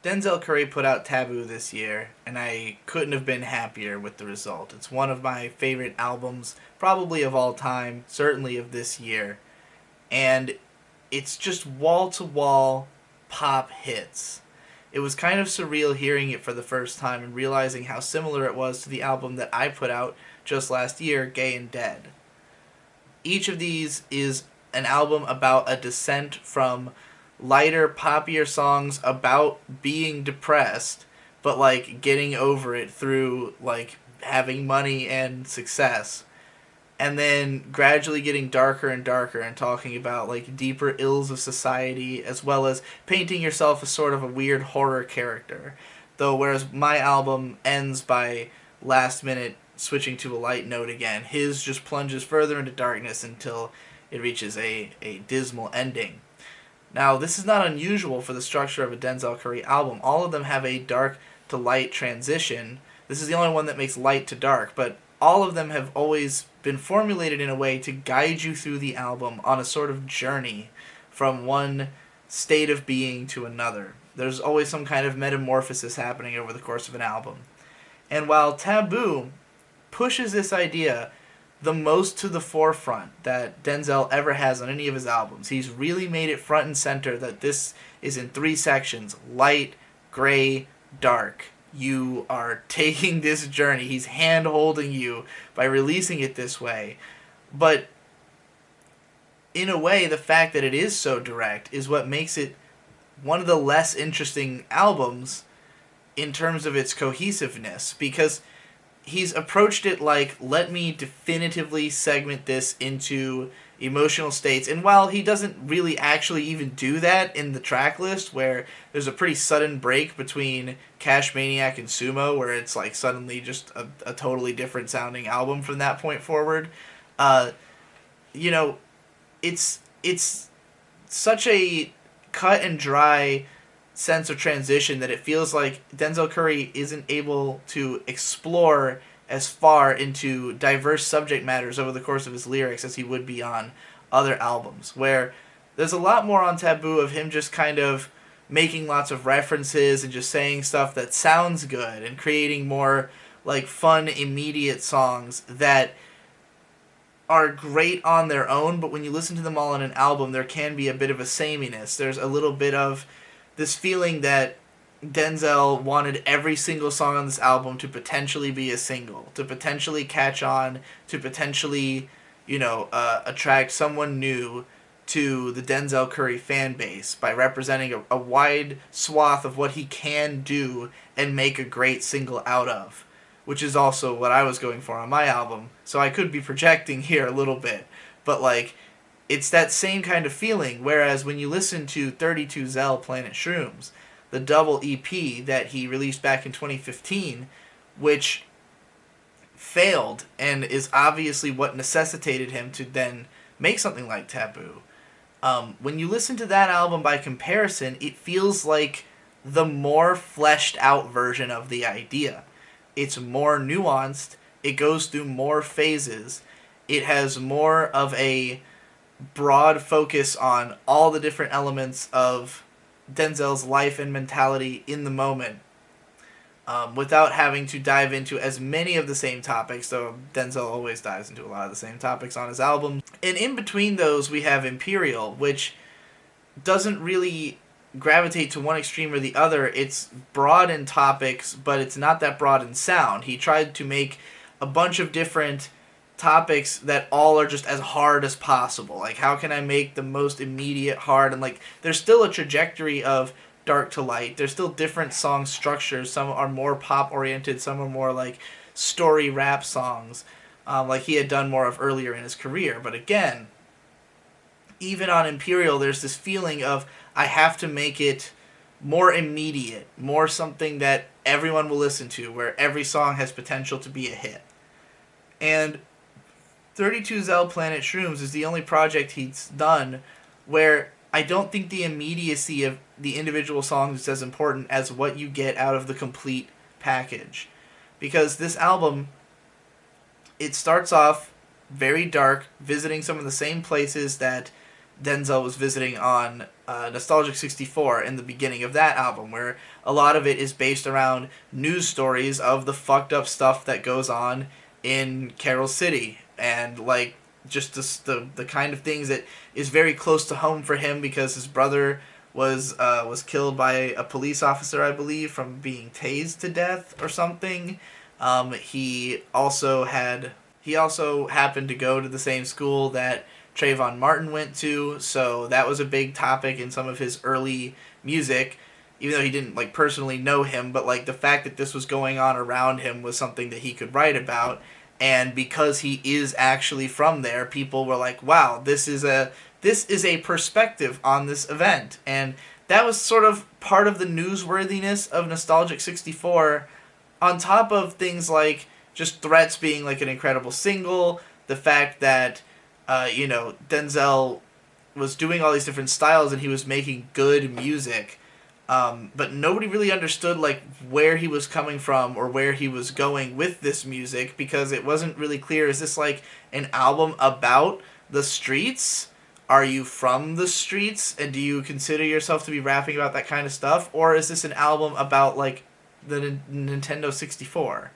Denzel Curry put out Taboo this year, and I couldn't have been happier with the result. It's one of my favorite albums, probably of all time, certainly of this year. And it's just wall to wall pop hits. It was kind of surreal hearing it for the first time and realizing how similar it was to the album that I put out just last year, Gay and Dead. Each of these is an album about a descent from lighter, poppier songs about being depressed, but like getting over it through like having money and success. And then gradually getting darker and darker and talking about like deeper ills of society, as well as painting yourself as sort of a weird horror character. Though whereas my album ends by last minute switching to a light note again, his just plunges further into darkness until it reaches a dismal ending. Now, this is not unusual for the structure of a Denzel Curry album. All of them have a dark to light transition. This is the only one that makes light to dark, but all of them have always been formulated in a way to guide you through the album on a sort of journey from one state of being to another. There's always some kind of metamorphosis happening over the course of an album. And while Taboo pushes this idea the most to the forefront that Denzel ever has on any of his albums. He's really made it front and center that this is in three sections: light, gray, dark. You are taking this journey. He's hand holding you by releasing it this way. But in a way, the fact that it is so direct is what makes it one of the less interesting albums in terms of its cohesiveness, because he's approached it like, let me definitively segment this into emotional states. And while he doesn't really actually even do that in the track list, where there's a pretty sudden break between Cash Maniac and Sumo, where it's like suddenly just a totally different sounding album from that point forward, you know, it's such a cut and dry sense of transition that it feels like Denzel Curry isn't able to explore as far into diverse subject matters over the course of his lyrics as he would be on other albums, where there's a lot more on Taboo of him just kind of making lots of references and just saying stuff that sounds good and creating more like fun, immediate songs that are great on their own, but when you listen to them all on an album, there can be a bit of a sameness. There's a little bit of this feeling that Denzel wanted every single song on this album to potentially be a single, to potentially catch on, to potentially, attract someone new to the Denzel Curry fan base by representing a wide swath of what he can do and make a great single out of, which is also what I was going for on my album. So I could be projecting here a little bit, but like, it's that same kind of feeling, whereas when you listen to 32Zell Planet Shrooms, the double EP that he released back in 2015, which failed and is obviously what necessitated him to then make something like Taboo. When you listen to that album by comparison, it feels like the more fleshed out version of the idea. It's more nuanced, it goes through more phases, it has more of a broad focus on all the different elements of Denzel's life and mentality in the moment, without having to dive into as many of the same topics, though Denzel always dives into a lot of the same topics on his albums. And in between those, we have Imperial, which doesn't really gravitate to one extreme or the other. It's broad in topics, but it's not that broad in sound. He tried to make a bunch of different topics that all are just as hard as possible. Like, how can I make the most immediate hard? And like, there's still a trajectory of dark to light. There's still different song structures. Some are more pop oriented, some are more like story rap songs, like he had done more of earlier in his career. But again, even on Imperial, there's this feeling of, I have to make it more immediate, more something that everyone will listen to, where every song has potential to be a hit. And 32Zell Planet Shrooms is the only project he's done where I don't think the immediacy of the individual songs is as important as what you get out of the complete package. Because this album, it starts off very dark, visiting some of the same places that Denzel was visiting on Nostalgic 64 in the beginning of that album, where a lot of it is based around news stories of the fucked up stuff that goes on in Carol City, and like just the kind of things that is very close to home for him because his brother was killed by a police officer, I believe, from being tased to death or something. He also happened to go to the same school that Trayvon Martin went to, so that was a big topic in some of his early music, even though he didn't like personally know him, but like the fact that this was going on around him was something that he could write about. And because he is actually from there, people were like, wow, this is a perspective on this event. And that was sort of part of the newsworthiness of Nostalgic 64, on top of things like just Threats being like an incredible single, the fact that Denzel was doing all these different styles and he was making good music, but nobody really understood like where he was coming from or where he was going with this music, because it wasn't really clear. Is this like an album about the streets? Are you from the streets, and do you consider yourself to be rapping about that kind of stuff? Or is this an album about like the Nintendo 64,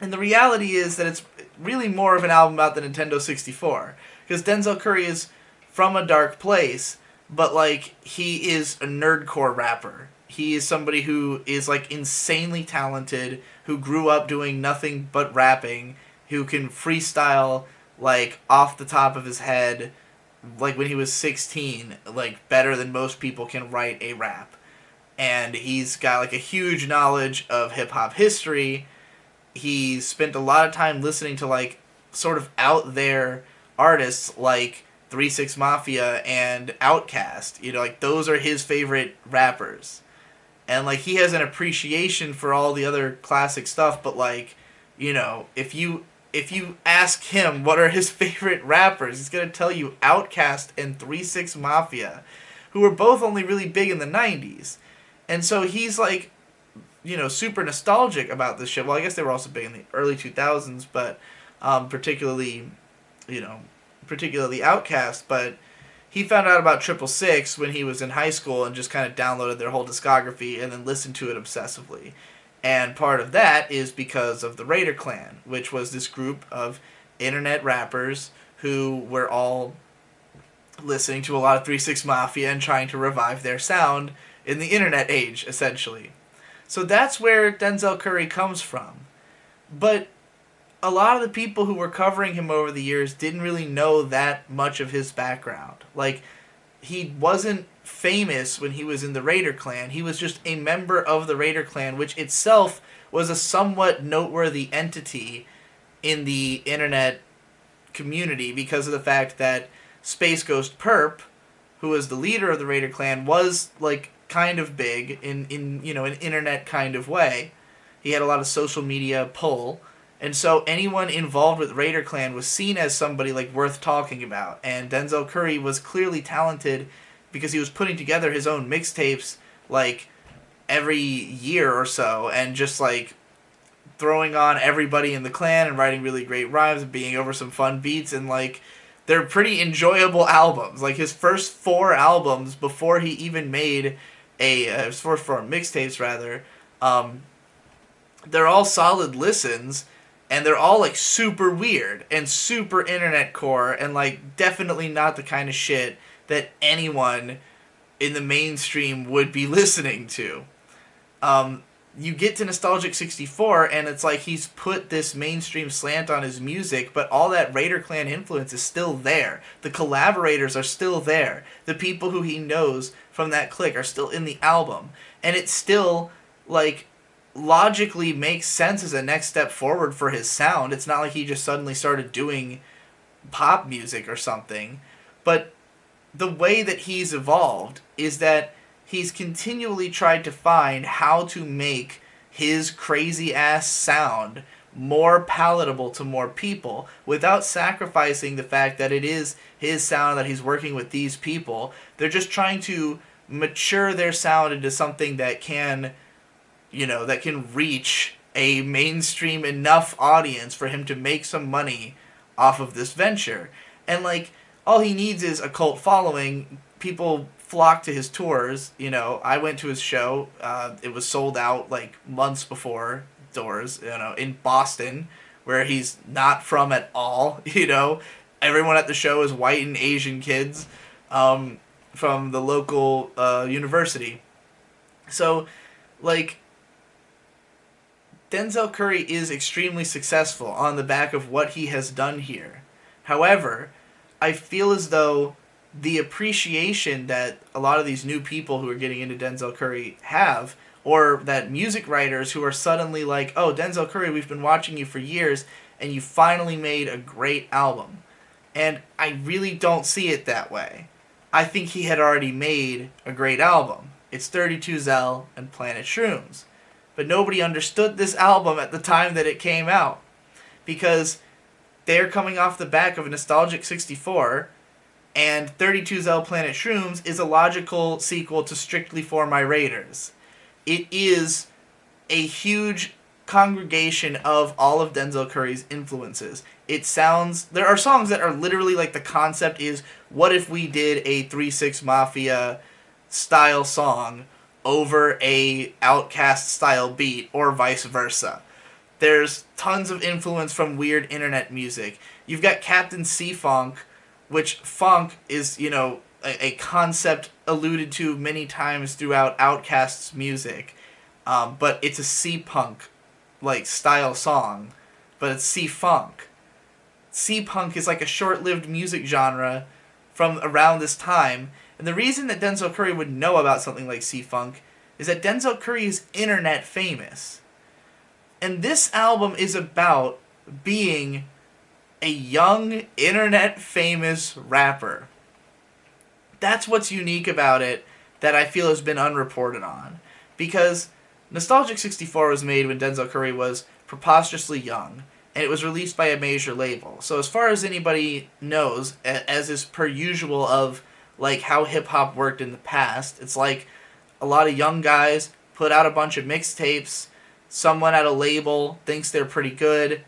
and the reality is that it's really more of an album about the Nintendo 64. Because Denzel Curry is from a dark place, but like he is a nerdcore rapper. He is somebody who is like insanely talented, who grew up doing nothing but rapping, who can freestyle like off the top of his head, like when he was 16, like better than most people can write a rap. And he's got like a huge knowledge of hip hop history. He spent a lot of time listening to like sort of out there artists like 3 6 Mafia and Outkast. Like those are his favorite rappers. And like he has an appreciation for all the other classic stuff, but like, if you ask him what are his favorite rappers, he's going to tell you Outkast and 3 6 Mafia, who were both only really big in the 90s. And so he's like, super nostalgic about this shit. Well, I guess they were also big in the early 2000s, but particularly Outkast. But he found out about 666 when he was in high school and just kind of downloaded their whole discography and then listened to it obsessively. And part of that is because of the Raider Clan, which was this group of internet rappers who were all listening to a lot of 3 6 Mafia and trying to revive their sound in the internet age, essentially. So that's where Denzel Curry comes from. But a lot of the people who were covering him over the years didn't really know that much of his background. Like, he wasn't famous when he was in the Raider Clan. He was just a member of the Raider Clan, which itself was a somewhat noteworthy entity in the internet community because of the fact that Space Ghost Perp, who was the leader of the Raider Clan, was like kind of big in an internet kind of way. He had a lot of social media pull, and so anyone involved with Raider Clan was seen as somebody like worth talking about. And Denzel Curry was clearly talented because he was putting together his own mixtapes like every year or so, and just like throwing on everybody in the clan and writing really great rhymes and being over some fun beats, and like they're pretty enjoyable albums. Like his first 4 albums before he even made his first 4 mixtapes rather, they're all solid listens, and they're all like super weird and super internet core, and like definitely not the kind of shit that anyone in the mainstream would be listening to. You get to Nostalgic 64, and it's like he's put this mainstream slant on his music, but all that Raider Clan influence is still there. The collaborators are still there. The people who he knows from that clique are still in the album. And it still, like, logically makes sense as a next step forward for his sound. It's not like he just suddenly started doing pop music or something. But the way that he's evolved is that he's continually tried to find how to make his crazy-ass sound more palatable to more people without sacrificing the fact that it is his sound, that he's working with these people. They're just trying to mature their sound into something that can, that can reach a mainstream enough audience for him to make some money off of this venture. And, like, all he needs is a cult following. People flock to his tours. You know, I went to his show. It was sold out like months before doors. You know, in Boston, where he's not from at all. You know, everyone at the show is white and Asian kids from the local university. So, like, Denzel Curry is extremely successful on the back of what he has done here. However, I feel as though the appreciation that a lot of these new people who are getting into Denzel Curry have, or that music writers who are suddenly like, oh, Denzel Curry, we've been watching you for years, and you finally made a great album. And I really don't see it that way. I think he had already made a great album. It's 32 Zell and Planet Shrooms. But nobody understood this album at the time that it came out. Because they're coming off the back of a Nostalgic 64, and 32 Zell Planet Shrooms is a logical sequel to Strictly for My Raiders. It is a huge congregation of all of Denzel Curry's influences. There are songs that are literally like the concept is, what if we did a 3-6 Mafia style song over a Outkast style beat, or vice versa. There's tons of influence from weird internet music. You've got Captain C-Funk, which funk is, you know, a concept alluded to many times throughout Outkast's music. But it's a C-Punk like style song, but it's C-Funk. C-Punk is like a short-lived music genre from around this time, and the reason that Denzel Curry would know about something like C-Funk is that Denzel Curry is internet famous. And this album is about being a young internet famous rapper. That's what's unique about it that I feel has been unreported on. Because Nostalgic 64 was made when Denzel Curry was preposterously young, and it was released by a major label. So as far as anybody knows, as is per usual of like how hip-hop worked in the past, it's like a lot of young guys put out a bunch of mixtapes, someone at a label thinks they're pretty good,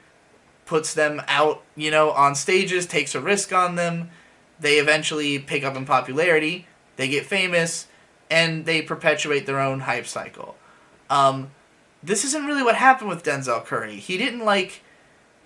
puts them out, you know, on stages, takes a risk on them, they eventually pick up in popularity, they get famous, and they perpetuate their own hype cycle. This isn't really what happened with Denzel Curry. He didn't, like,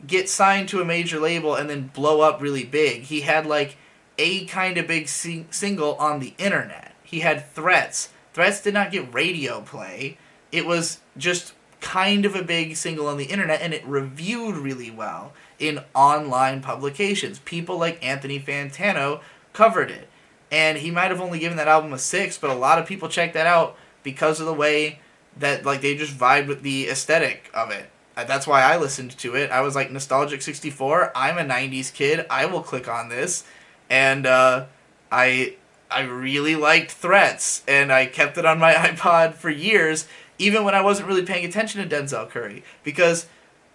get signed to a major label and then blow up really big. He had, like, a kind of big single on the internet. He had Threats. Threats did not get radio play. It was just kind of a big single on the internet, and it reviewed really well in online publications. People like Anthony Fantano covered it. And he might have only given that album a 6, but a lot of people checked that out because of the way that, like, they just vibed with the aesthetic of it. That's why I listened to it. I was like, Nostalgic 64, I'm a 90s kid, I will click on this. And I really liked Threats, and I kept it on my iPod for years, even when I wasn't really paying attention to Denzel Curry. Because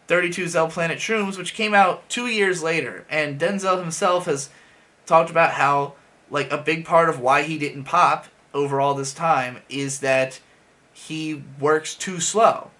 32 Zell Planet Shrooms, which came out 2 years later, and Denzel himself has talked about how, like, a big part of why he didn't pop over all this time is that he works too slow.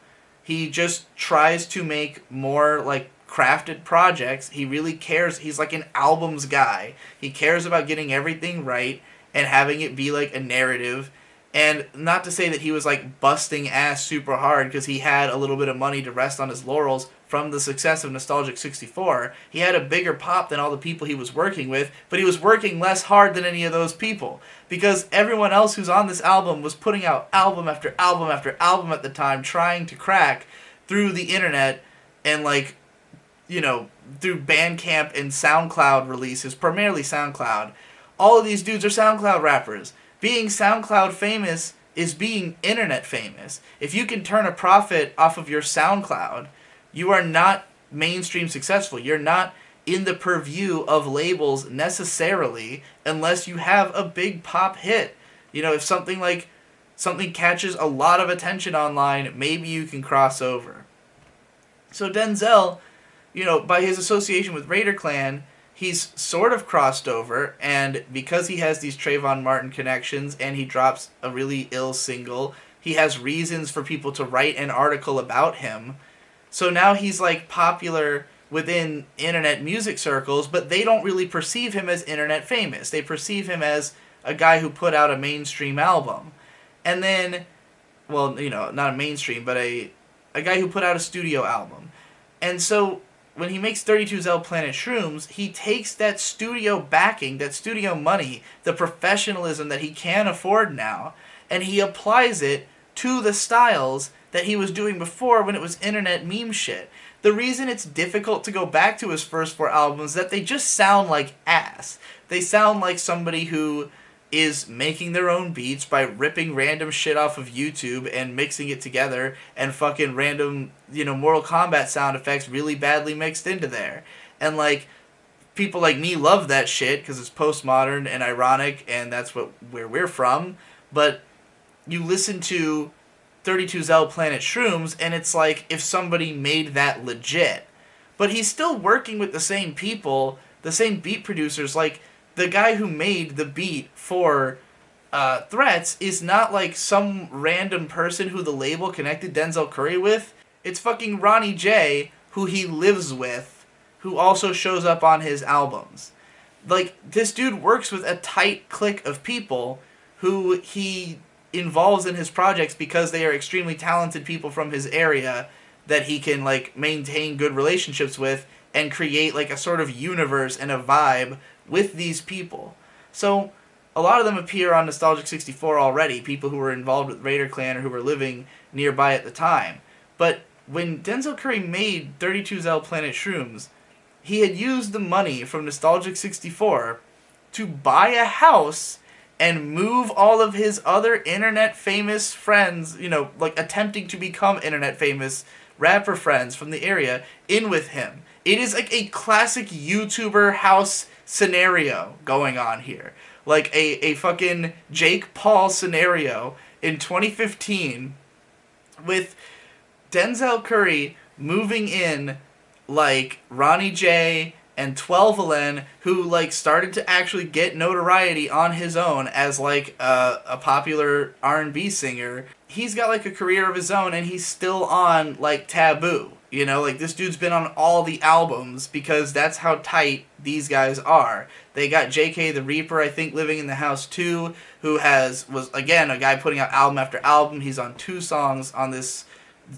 He just tries to make more, like, crafted projects. He really cares. He's like an albums guy. He cares about getting everything right and having it be like a narrative. And not to say that he was like busting ass super hard because he had a little bit of money to rest on his laurels from the success of Nostalgic 64. He had a bigger pop than all the people he was working with, but he was working less hard than any of those people. Because everyone else who's on this album was putting out album after album after album at the time, trying to crack through the internet and, like, you know, through Bandcamp and SoundCloud releases, primarily SoundCloud. All of these dudes are SoundCloud rappers. Being SoundCloud famous is being internet famous. If you can turn a profit off of your SoundCloud, you are not mainstream successful. You're not in the purview of labels necessarily unless you have a big pop hit. You know, if something catches a lot of attention online, maybe you can cross over. So Denzel, you know, by his association with Raider Clan, he's sort of crossed over, and because he has these Trayvon Martin connections and he drops a really ill single, he has reasons for people to write an article about him. So now he's, like, popular within internet music circles, but they don't really perceive him as internet famous. They perceive him as a guy who put out a mainstream album. And then, well, not a mainstream, but a guy who put out a studio album. And so when he makes 32Zell Planet Shrooms, he takes that studio backing, that studio money, the professionalism that he can afford now, and he applies it to the styles that he was doing before when it was internet meme shit. The reason it's difficult to go back to his first 4 albums is that they just sound like ass. They sound like somebody who is making their own beats by ripping random shit off of YouTube and mixing it together, and fucking random, Mortal Kombat sound effects really badly mixed into there. And, like, people like me love that shit because it's postmodern and ironic, and that's where we're from. But you listen to 32Zell Planet Shrooms, and it's like if somebody made that legit. But he's still working with the same people, the same beat producers. Like, the guy who made the beat for Threats is not like some random person who the label connected Denzel Curry with. It's fucking Ronnie J, who he lives with, who also shows up on his albums. Like, this dude works with a tight clique of people who he involves in his projects because they are extremely talented people from his area that he can, like, maintain good relationships with and create, like, a sort of universe and a vibe with these people. So a lot of them appear on Nostalgic 64 already, people who were involved with Raider Clan or who were living nearby at the time. But when Denzel Curry made 32Zell Planet Shrooms, he had used the money from Nostalgic 64 to buy a house and move all of his other internet famous friends, like attempting to become internet famous rapper friends from the area, in with him. It is like a classic YouTuber house scenario going on here. Like a fucking Jake Paul scenario in 2015 with Denzel Curry moving in like Ronnie J and 12 who like started to actually get notoriety on his own as like a popular R&B singer. He's got like a career of his own and he's still on like Taboo. Like this dude's been on all the albums because that's how tight these guys are. They got JK the Reaper, I think, living in the house too, who was again a guy putting out album after album. He's on 2 songs on this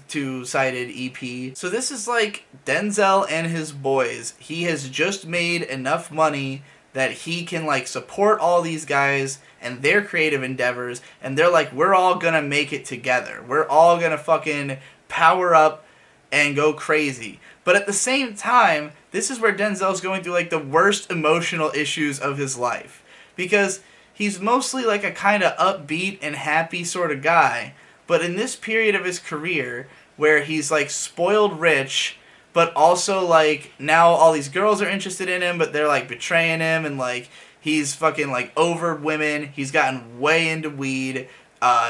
2-sided EP. So this is like Denzel and his boys. He has just made enough money that he can like support all these guys and their creative endeavors, and they're like, we're all gonna make it together. We're all gonna fucking power up and go crazy. But at the same time, this is where Denzel's going through like the worst emotional issues of his life, because he's mostly like a kind of upbeat and happy sort of guy. But in this period of his career, where he's like spoiled rich, but also like now all these girls are interested in him, but they're like betraying him, and like he's fucking like over women, he's gotten way into weed,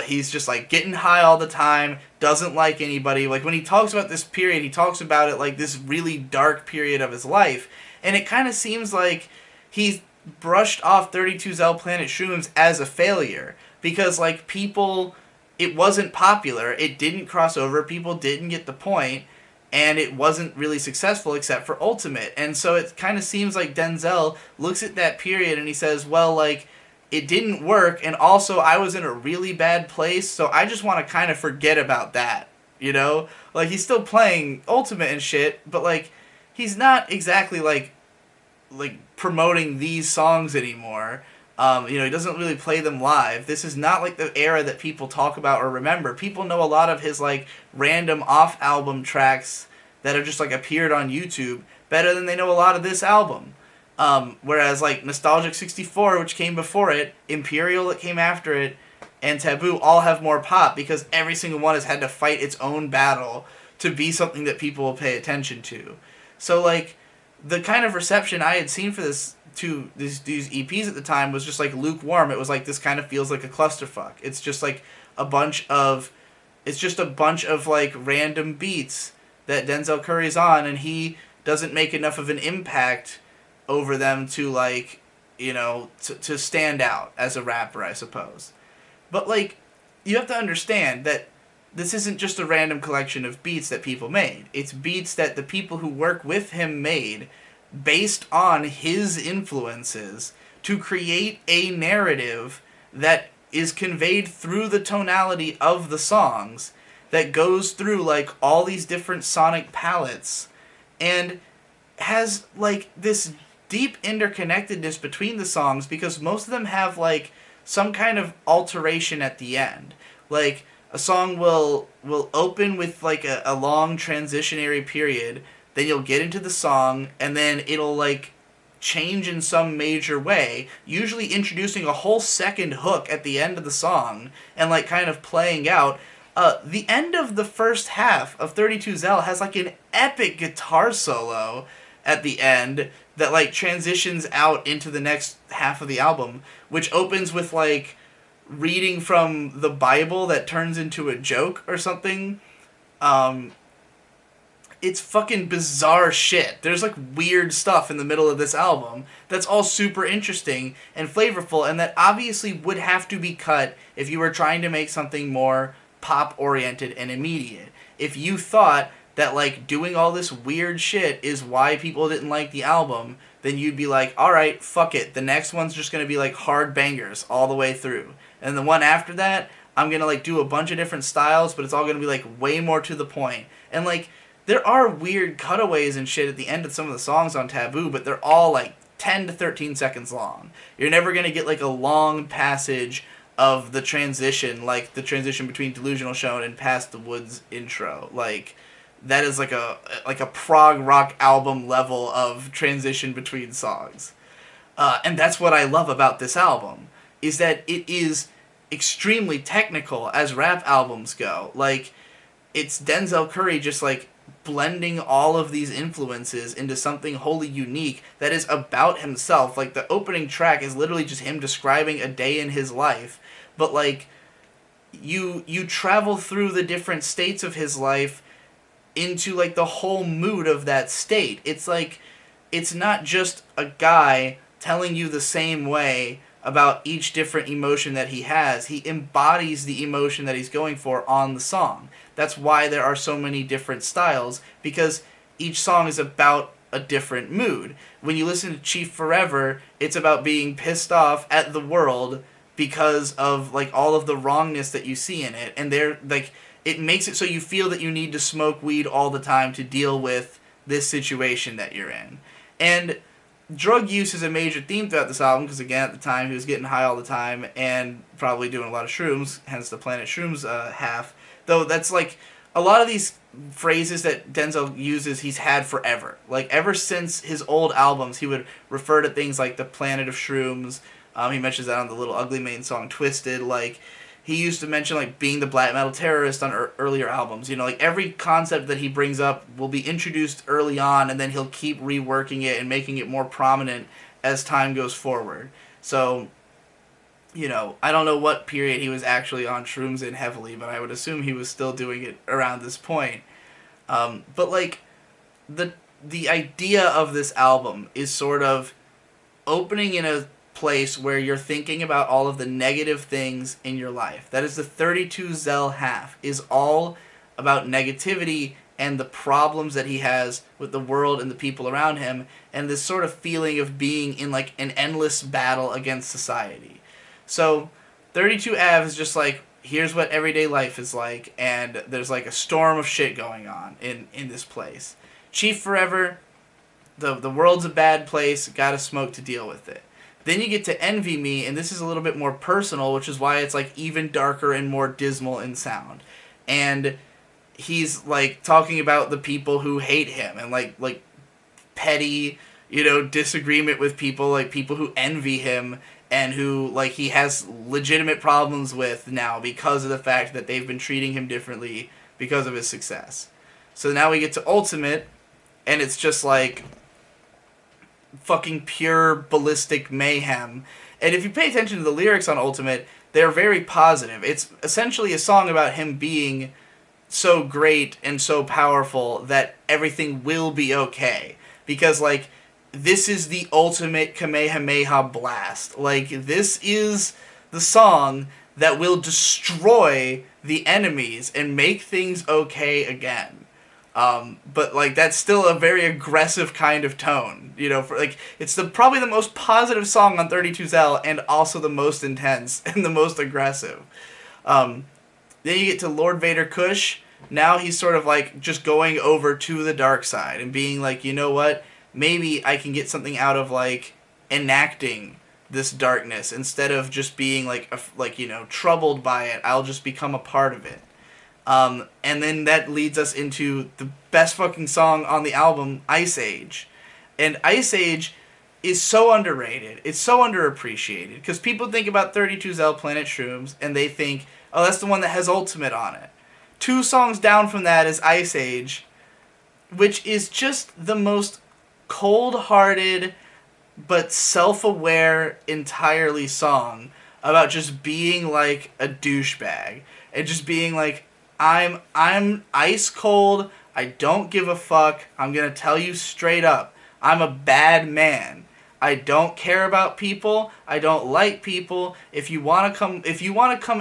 he's just like getting high all the time, doesn't like anybody. Like when he talks about this period, he talks about it like this really dark period of his life, and it kind of seems like he's brushed off 32Zell Planet Shrooms as a failure, because like people, it wasn't popular, it didn't cross over, people didn't get the point, and it wasn't really successful except for Ultimate. And so it kind of seems like Denzel looks at that period and he says, well, like, it didn't work, and also I was in a really bad place, so I just want to kind of forget about that, Like, he's still playing Ultimate and shit, but, like, he's not exactly, like promoting these songs anymore. He doesn't really play them live. This is not like the era that people talk about or remember. People know a lot of his like random off-album tracks that have just like appeared on YouTube better than they know a lot of this album. Whereas like Nostalgic 64, which came before it, Imperial that came after it, and Taboo all have more pop because every single one has had to fight its own battle to be something that people will pay attention to. So like the kind of reception I had seen for these EPs at the time was just like lukewarm. It was like, this kind of feels like a clusterfuck. It's just like a bunch of like random beats that Denzel Curry's on, and he doesn't make enough of an impact over them to like, to stand out as a rapper, I suppose. But like, you have to understand that this isn't just a random collection of beats that people made. It's beats that the people who work with him made based on his influences to create a narrative that is conveyed through the tonality of the songs, that goes through like all these different sonic palettes and has like this deep interconnectedness between the songs, because most of them have like some kind of alteration at the end. Like a song will open with like a long transitionary period, then you'll get into the song, and then it'll like change in some major way, usually introducing a whole second hook at the end of the song and like kind of playing out. The end of the first half of 32 Zell has like an epic guitar solo at the end that like transitions out into the next half of the album, which opens with like reading from the Bible that turns into a joke or something. It's fucking bizarre shit. There's like weird stuff in the middle of this album that's all super interesting and flavorful, and that obviously would have to be cut if you were trying to make something more pop oriented and immediate. If you thought that like doing all this weird shit is why people didn't like the album, then you'd be like, alright, fuck it. The next one's just gonna be like hard bangers all the way through. And the one after that, I'm gonna like do a bunch of different styles, but it's all gonna be like way more to the point. And like, there are weird cutaways and shit at the end of some of the songs on Taboo, but they're all like 10 to 13 seconds long. You're never gonna get like a long passage of the transition, like the transition between Delusional Shown and Past the Woods intro. Like, that is like a prog rock album level of transition between songs. And that's what I love about this album, is that it is extremely technical as rap albums go. Like, it's Denzel Curry just like blending all of these influences into something wholly unique that is about himself. Like, the opening track is literally just him describing a day in his life, but like you travel through the different states of his life into like the whole mood of that state. It's like, it's not just a guy telling you the same way about each different emotion that he has. He embodies the emotion that he's going for on the song. That's why there are so many different styles, because each song is about a different mood. When you listen to Chief Forever, it's about being pissed off at the world because of like all of the wrongness that you see in it, and they're like, it makes it so you feel that you need to smoke weed all the time to deal with this situation that you're in. And drug use is a major theme throughout this album, because again, at the time he was getting high all the time and probably doing a lot of shrooms, hence the Planet Shrooms half. Though that's like, a lot of these phrases that Denzel uses he's had forever. Like, ever since his old albums, he would refer to things like the Planet of Shrooms. He mentions that on the Little Ugly Mane song Twisted. Like, he used to mention like being the black metal terrorist on earlier albums. You know, like every concept that he brings up will be introduced early on, and then he'll keep reworking it and making it more prominent as time goes forward. So, you know, I don't know what period he was actually on shrooms in heavily, but I would assume he was still doing it around this point. But like, the idea of this album is sort of opening in a place where you're thinking about all of the negative things in your life. That is the 32 Zell half, is all about negativity and the problems that he has with the world and the people around him, and this sort of feeling of being in like an endless battle against society. So 32 Ave is just like, here's what everyday life is like, and there's like a storm of shit going on in this place. Chief Forever, the world's a bad place, gotta smoke to deal with it. Then you get to Envy Me, and this is a little bit more personal, which is why it's like even darker and more dismal in sound. And he's like talking about the people who hate him, and like petty, you know, disagreement with people, like people who envy him and who like he has legitimate problems with now because of the fact that they've been treating him differently because of his success. So now we get to Ultimate, and it's just like fucking pure ballistic mayhem. And if you pay attention to the lyrics on Ultimate, they're very positive. It's essentially a song about him being so great and so powerful that everything will be okay. Because, like, this is the ultimate Kamehameha blast. Like, this is the song that will destroy the enemies and make things okay again. But like that's still a very aggressive kind of tone, you know. For like, it's probably the most positive song on 32Zell and also the most intense and the most aggressive. Um, then you get to Lord Vader Kush. Now he's sort of like just going over to the dark side and being like, you know what? Maybe I can get something out of like enacting this darkness instead of just being like you know, troubled by it. I'll just become a part of it. And then that leads us into the best fucking song on the album, Ice Age. And Ice Age is so underrated. It's so underappreciated. Because people think about 32Zell Planet Shrooms, and they think, oh, that's the one that has Ultimate on it. 2 songs down from that is Ice Age, which is just the most cold-hearted but self-aware entirely song about just being like a douchebag. And just being like, I'm ice cold. I don't give a fuck. I'm gonna tell you straight up. I'm a bad man. I don't care about people. I don't like people. If you wanna come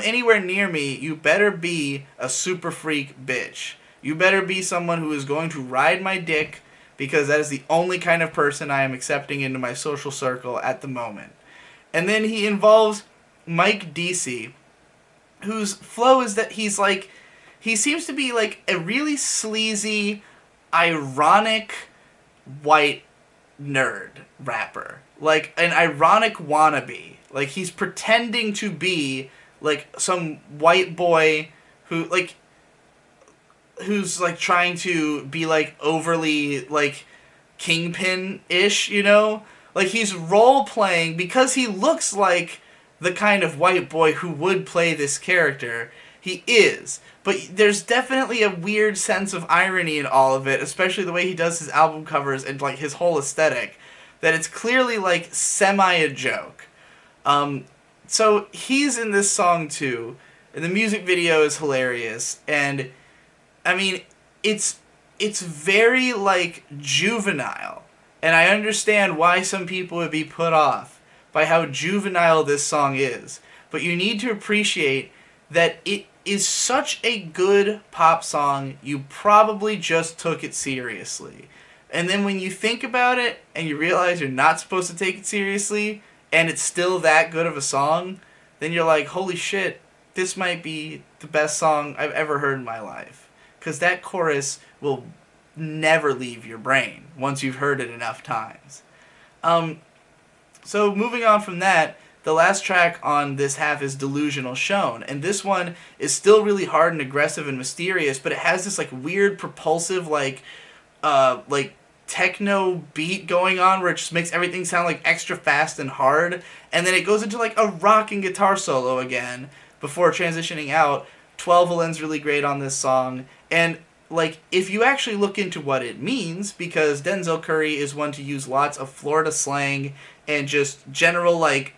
anywhere near me, you better be a super freak bitch. You better be someone who is going to ride my dick, because that is the only kind of person I am accepting into my social circle at the moment. And then he involves Mike DC, whose flow is that he seems to be like a really sleazy, ironic, white nerd rapper. Like an ironic wannabe. Like he's pretending to be like some white boy who's like trying to be like overly like kingpin-ish, you know? Like he's role playing because he looks like the kind of white boy who would play this character. He is. But there's definitely a weird sense of irony in all of it, especially the way he does his album covers and like his whole aesthetic, that it's clearly like semi a joke. So he's in this song too, and the music video is hilarious, and I mean, it's very like juvenile, and I understand why some people would be put off by how juvenile this song is, but you need to appreciate that it is such a good pop song, you probably just took it seriously. And then when you think about it and you realize you're not supposed to take it seriously and it's still that good of a song, then you're like, holy shit, this might be the best song I've ever heard in my life. Because that chorus will never leave your brain once you've heard it enough times. So moving on from that, the last track on this half is Delusional Shown, and this one is still really hard and aggressive and mysterious, but it has this like weird propulsive like techno beat going on where it just makes everything sound like extra fast and hard, and then it goes into like a rocking guitar solo again before transitioning out. 12-Valen's really great on this song, and like if you actually look into what it means, because Denzel Curry is one to use lots of Florida slang and just general like,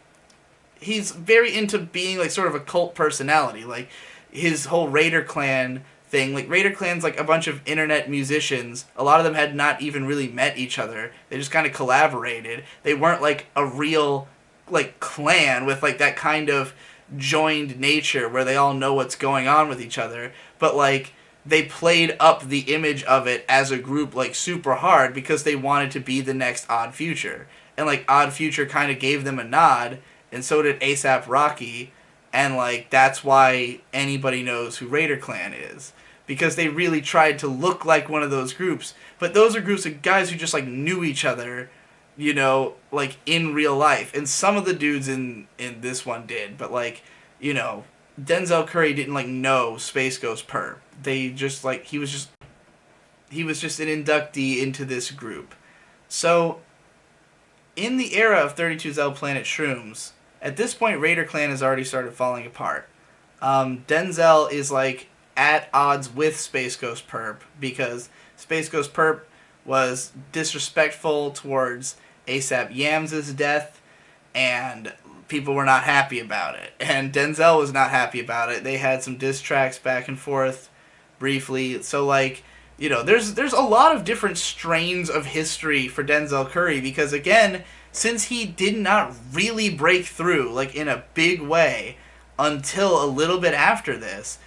he's very into being like sort of a cult personality. Like his whole Raider Clan thing, like Raider Clan's like a bunch of internet musicians. A lot of them had not even really met each other. They just kind of collaborated. They weren't like a real like clan with like that kind of joined nature where they all know what's going on with each other. But like they played up the image of it as a group like super hard because they wanted to be the next Odd Future. And like Odd Future kind of gave them a nod, and so did A$AP Rocky, and like that's why anybody knows who Raider Clan is, because they really tried to look like one of those groups. But those are groups of guys who just like knew each other, you know, like in real life. And some of the dudes in this one did, but like, you know, Denzel Curry didn't like know Space Ghost Perp. They just like he was just an inductee into this group. So in the era of 32Zell Planet Shrooms, at this point, Raider Clan has already started falling apart. Denzel is like at odds with Space Ghost Perp because Space Ghost Perp was disrespectful towards A$AP Yams' death, and people were not happy about it. And Denzel was not happy about it. They had some diss tracks back and forth briefly. So like, you know, there's a lot of different strains of history for Denzel Curry because, again, since he did not really break through like in a big way until a little bit after this,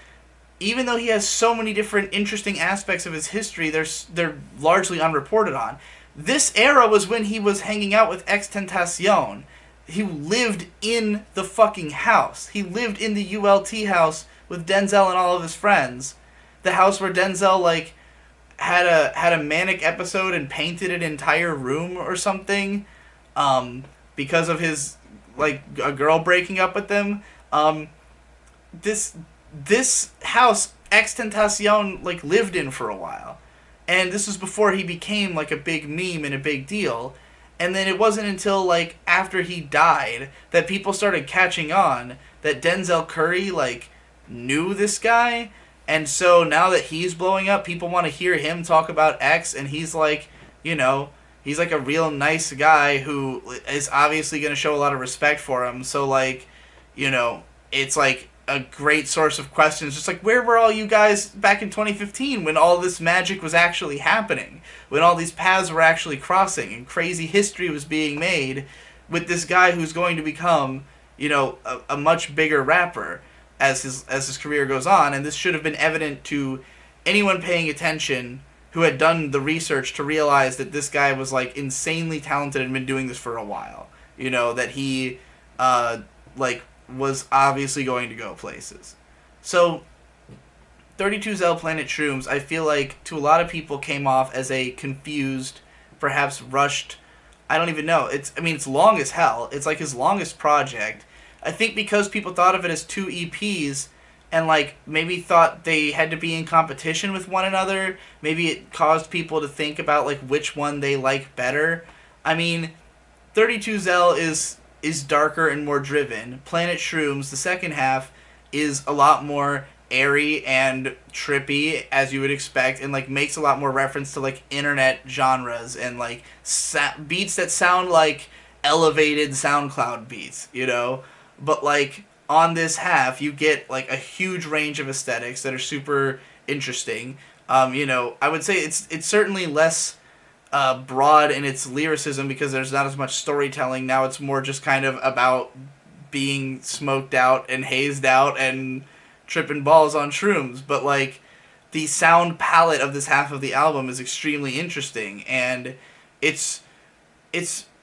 even though he has so many different interesting aspects of his history, they're largely unreported on. This era was when he was hanging out with XXL. He lived in the fucking house. He lived in the ULT house with Denzel and all of his friends. The house where Denzel like had a manic episode and painted an entire room or something, because of his like a girl breaking up with him. This house XXL like lived in for a while, and this was before he became like a big meme and a big deal. And then it wasn't until like after he died that people started catching on that Denzel Curry like knew this guy. And so now that he's blowing up, people want to hear him talk about X, and he's like, you know, he's like a real nice guy who is obviously going to show a lot of respect for him. So like, you know, it's like a great source of questions. Just like, where were all you guys back in 2015 when all this magic was actually happening? When all these paths were actually crossing and crazy history was being made with this guy who's going to become, you know, a much bigger rapper as his career goes on. And this should have been evident to anyone paying attention who had done the research to realize that this guy was like insanely talented and been doing this for a while. You know, that he like was obviously going to go places. So 32Zell Planet Shrooms, I feel like to a lot of people came off as a confused, perhaps rushed, I don't even know. It's long as hell. It's like his longest project. I think because people thought of it as 2 EPs and like maybe thought they had to be in competition with one another, maybe it caused people to think about like which one they like better. I mean, 32Zell is darker and more driven. Planet Shrooms, the second half, is a lot more airy and trippy, as you would expect, and like makes a lot more reference to like internet genres and like beats that sound like elevated SoundCloud beats, you know? But like on this half, you get like a huge range of aesthetics that are super interesting. You know, I would say it's certainly less broad in its lyricism because there's not as much storytelling. Now it's more just kind of about being smoked out and hazed out and tripping balls on shrooms. But like the sound palette of this half of the album is extremely interesting, and it's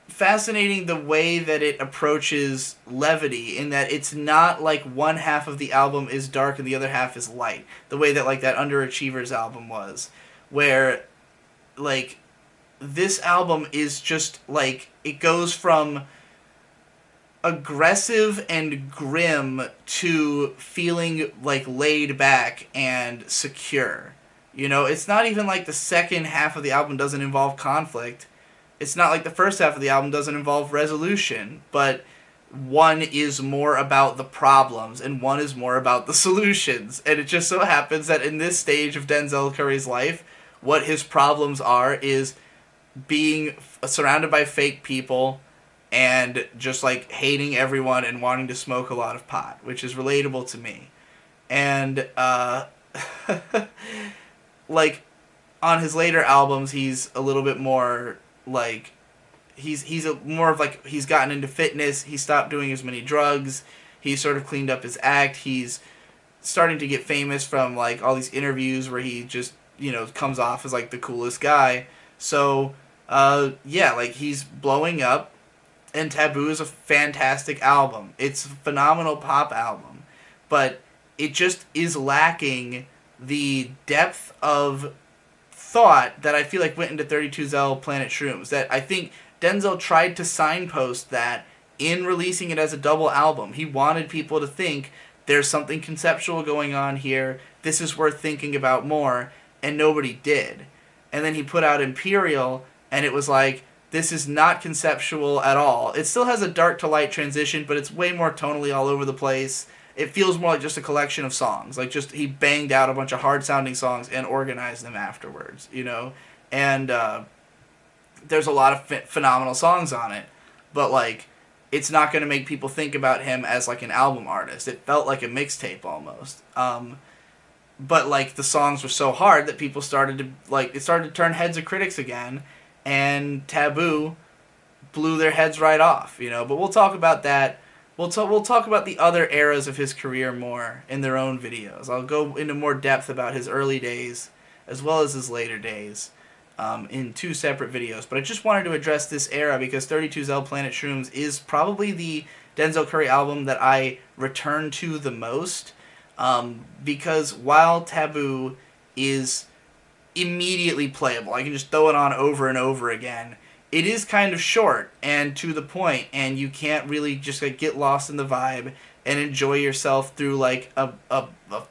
fascinating the way that it approaches levity, in that it's not like one half of the album is dark and the other half is light, the way that like that Underachievers album was, where like this album is just like, it goes from aggressive and grim to feeling like laid back and secure. You know, it's not even like the second half of the album doesn't involve conflict. It's not like the first half of the album doesn't involve resolution, but one is more about the problems and one is more about the solutions. And it just so happens that in this stage of Denzel Curry's life, what his problems are is being surrounded by fake people and just like hating everyone and wanting to smoke a lot of pot, which is relatable to me. And like on his later albums, he's a little bit more like he's more of like, he's gotten into fitness, he stopped doing as many drugs, he sort of cleaned up his act, he's starting to get famous from like all these interviews where he just, you know, comes off as like the coolest guy. So yeah, like he's blowing up, and Taboo is a fantastic album. It's a phenomenal pop album, but it just is lacking the depth of thought that I feel like went into 32Zell Planet Shrooms. That I think Denzel tried to signpost that in releasing it as a double album. He wanted people to think there's something conceptual going on here, this is worth thinking about more, and nobody did. And then he put out Imperial, and it was like, this is not conceptual at all. It still has a dark to light transition, but it's way more tonally all over the place. It feels more like just a collection of songs. Like just he banged out a bunch of hard sounding songs and organized them afterwards, you know? And there's a lot of phenomenal songs on it, but like it's not going to make people think about him as like an album artist. It felt like a mixtape almost. But like the songs were so hard that people started to like, it started to turn heads of critics again, and Taboo blew their heads right off, you know? But we'll talk about that we'll talk about the other eras of his career more in their own videos. I'll go into more depth about his early days as well as his later days in two separate videos. But I just wanted to address this era because 32Zell Planet Shrooms is probably the Denzel Curry album that I return to the most, because while Taboo is immediately playable, I can just throw it on over and over again. It is kind of short and to the point, and you can't really just like get lost in the vibe and enjoy yourself through like a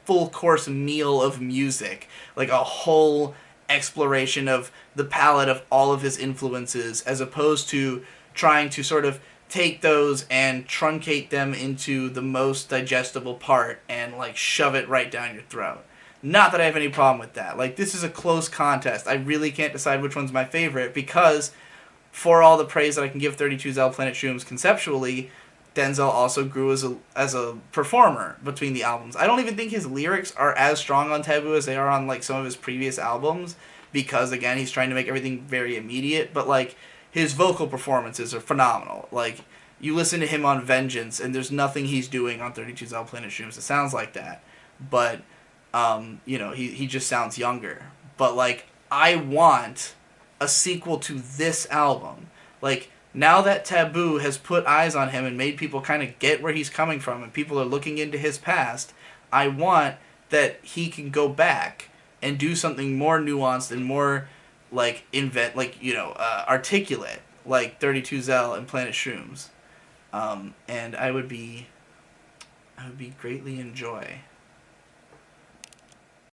full course meal of music, like a whole exploration of the palette of all of his influences, as opposed to trying to sort of take those and truncate them into the most digestible part and like shove it right down your throat. Not that I have any problem with that. Like, this is a close contest. I really can't decide which one's my favorite because, for all the praise that I can give 32Zell Planet Shrooms conceptually, Denzel also grew as a performer between the albums. I don't even think his lyrics are as strong on Taboo as they are on like some of his previous albums, because again, he's trying to make everything very immediate, but like his vocal performances are phenomenal. Like, you listen to him on Vengeance and there's nothing he's doing on 32Zell Planet Shrooms that sounds like that. But he just sounds younger. But like, I want a sequel to this album. Like, now that Taboo has put eyes on him and made people kind of get where he's coming from and people are looking into his past, I want that he can go back and do something more nuanced and more like articulate, like 32Zell and Planet Shrooms. And I would be greatly enjoy